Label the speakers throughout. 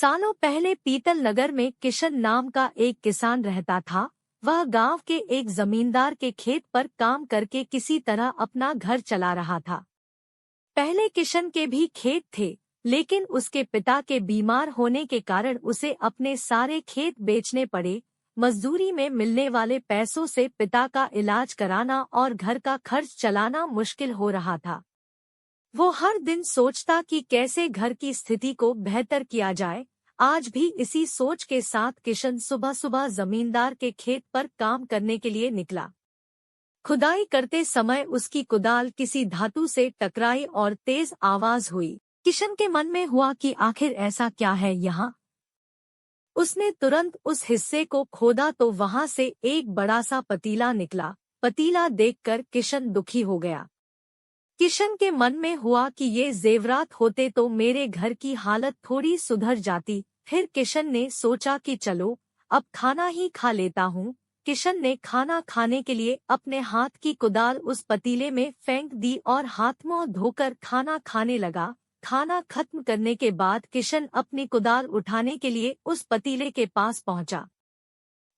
Speaker 1: सालों पहले पीतल नगर में किशन नाम का एक किसान रहता था। वह गांव के एक जमींदार के खेत पर काम करके किसी तरह अपना घर चला रहा था। पहले किशन के भी खेत थे, लेकिन उसके पिता के बीमार होने के कारण उसे अपने सारे खेत बेचने पड़े। मजदूरी में मिलने वाले पैसों से पिता का इलाज कराना और घर का खर्च चलाना मुश्किल हो रहा था। वो हर दिन सोचता कि कैसे घर की स्थिति को बेहतर किया जाए। आज भी इसी सोच के साथ किशन सुबह सुबह जमींदार के खेत पर काम करने के लिए निकला। खुदाई करते समय उसकी कुदाल किसी धातु से टकराई और तेज आवाज हुई। किशन के मन में हुआ कि आखिर ऐसा क्या है यहाँ। उसने तुरंत उस हिस्से को खोदा तो वहां से एक बड़ा सा पतीला निकला। पतीला देखकर किशन दुखी हो गया। किशन के मन में हुआ कि ये जेवरात होते तो मेरे घर की हालत थोड़ी सुधर जाती। फिर किशन ने सोचा कि चलो अब खाना ही खा लेता हूँ। किशन ने खाना खाने के लिए अपने हाथ की कुदाल उस पतीले में फेंक दी और हाथ मुंह धोकर खाना खाने लगा। खाना खत्म करने के बाद किशन अपनी कुदाल उठाने के लिए उस पतीले के पास पहुंचा।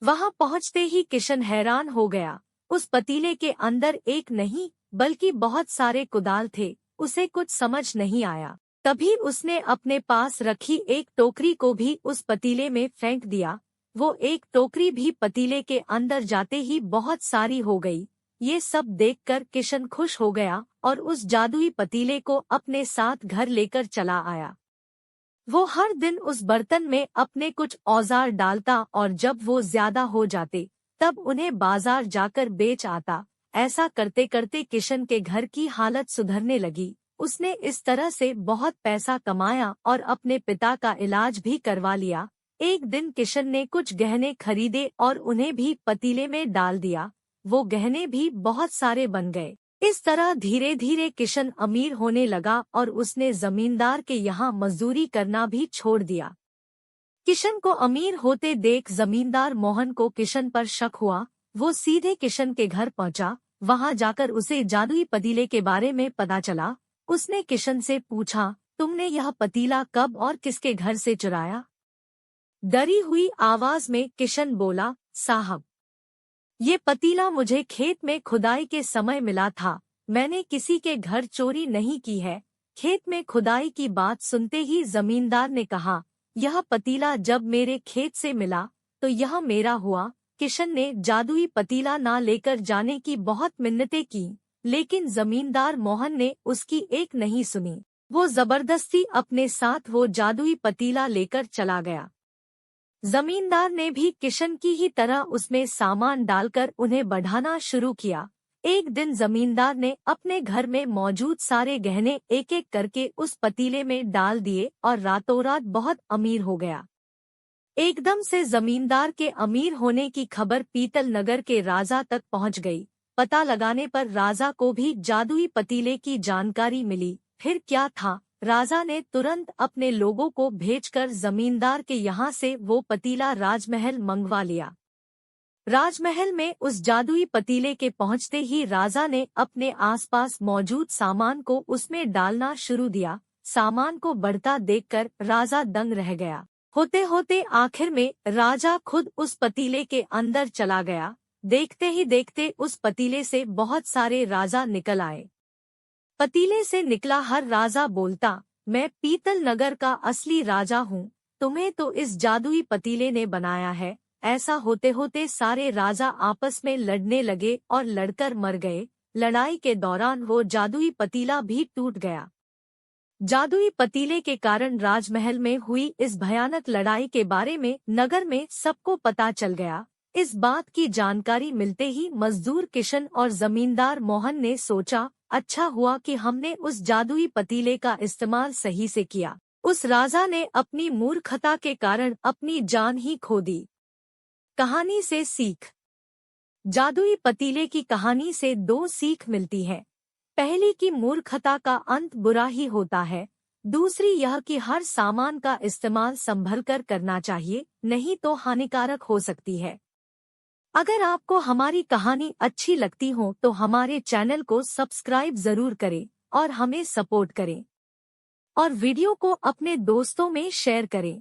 Speaker 1: वहां पहुंचते ही किशन हैरान हो गया। उस पतीले के अंदर एक नहीं बल्कि बहुत सारे कुदाल थे। उसे कुछ समझ नहीं आया। तभी उसने अपने पास रखी एक टोकरी को भी उस पतीले में फेंक दिया। वो एक टोकरी भी पतीले के अंदर जाते ही बहुत सारी हो गई। ये सब देखकर किशन खुश हो गया और उस जादुई पतीले को अपने साथ घर लेकर चला आया। वो हर दिन उस बर्तन में अपने कुछ औजार डालता और जब वो ज्यादा हो जाते तब उन्हें बाजार जाकर बेच आता। ऐसा करते करते किशन के घर की हालत सुधरने लगी। उसने इस तरह से बहुत पैसा कमाया और अपने पिता का इलाज भी करवा लिया। एक दिन किशन ने कुछ गहने खरीदे और उन्हें भी पतीले में डाल दिया। वो गहने भी बहुत सारे बन गए। इस तरह धीरे धीरे किशन अमीर होने लगा और उसने जमींदार के यहाँ मजदूरी करना भी छोड़ दिया। किशन को अमीर होते देख जमींदार मोहन को किशन पर शक हुआ। वो सीधे किशन के घर पहुंचा। वहां जाकर उसे जादुई पतीले के बारे में पता चला। उसने किशन से पूछा, तुमने यह पतीला कब और किसके घर से चुराया? डरी हुई आवाज में किशन बोला, साहब, ये पतीला मुझे खेत में खुदाई के समय मिला था। मैंने किसी के घर चोरी नहीं की है। खेत में खुदाई की बात सुनते ही जमींदार ने कहा, यह पतीला जब मेरे खेत से मिला तो यह मेरा हुआ। किशन ने जादुई पतीला ना लेकर जाने की बहुत मिन्नतें की, लेकिन जमींदार मोहन ने उसकी एक नहीं सुनी। वो जबरदस्ती अपने साथ वो जादुई पतीला लेकर चला गया। जमींदार ने भी किशन की ही तरह उसमें सामान डालकर उन्हें बढ़ाना शुरू किया। एक दिन जमींदार ने अपने घर में मौजूद सारे गहने एक एक करके उस पतीले में डाल दिए और रातों रात बहुत अमीर हो गया। एकदम से जमींदार के अमीर होने की खबर पीतल नगर के राजा तक पहुंच गई। पता लगाने पर राजा को भी जादुई पतीले की जानकारी मिली। फिर क्या था, राजा ने तुरंत अपने लोगों को भेजकर जमींदार के यहाँ से वो पतीला राजमहल मंगवा लिया। राजमहल में उस जादुई पतीले के पहुंचते ही राजा ने अपने आसपास मौजूद सामान को उसमें डालना शुरू दिया। सामान को बढ़ता देखकर राजा दंग रह गया। होते होते आखिर में राजा खुद उस पतीले के अंदर चला गया। देखते ही देखते उस पतीले से बहुत सारे राजा निकल आए। पतीले से निकला हर राजा बोलता, मैं पीतल नगर का असली राजा हूँ। तुम्हें तो इस जादुई पतीले ने बनाया है। ऐसा होते होते सारे राजा आपस में लड़ने लगे और लड़कर मर गए। लड़ाई के दौरान वो जादुई पतीला भी टूट गया। जादुई पतीले के कारण राजमहल में हुई इस भयानक लड़ाई के बारे में नगर में सबको पता चल गया। इस बात की जानकारी मिलते ही मजदूर किशन और जमींदार मोहन ने सोचा, अच्छा हुआ कि हमने उस जादुई पतीले का इस्तेमाल सही से किया। उस राजा ने अपनी मूर्खता के कारण अपनी जान ही खो दी। कहानी से सीख। जादुई पतीले की कहानी से दो सीख मिलती है। पहली कि मूर्खता का अंत बुरा ही होता है। दूसरी यह कि हर सामान का इस्तेमाल संभलकर करना चाहिए, नहीं तो हानिकारक हो सकती है। अगर आपको हमारी कहानी अच्छी लगती हो तो हमारे चैनल को सब्सक्राइब जरूर करें और हमें सपोर्ट करें और वीडियो को अपने दोस्तों में शेयर करें।